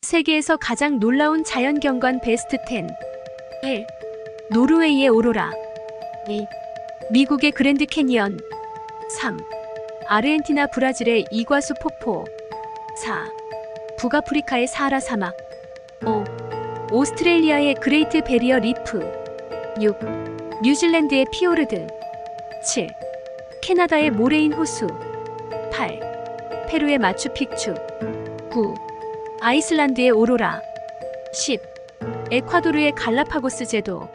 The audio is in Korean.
세계에서 가장 놀라운 자연경관 베스트 10. 1. 노르웨이의 오로라. 2. 미국의 그랜드 캐니언. 3. 아르헨티나 브라질의 이과수 폭포. 4. 북아프리카의 사하라 사막. 5. 오스트레일리아의 그레이트 베리어 리프. 6. 뉴질랜드의 피오르드. 7. 캐나다의 모레인 호수. 8. 페루의 마추픽추. 9. 아이슬란드의 오로라. 10. 에콰도르의 갈라파고스 제도.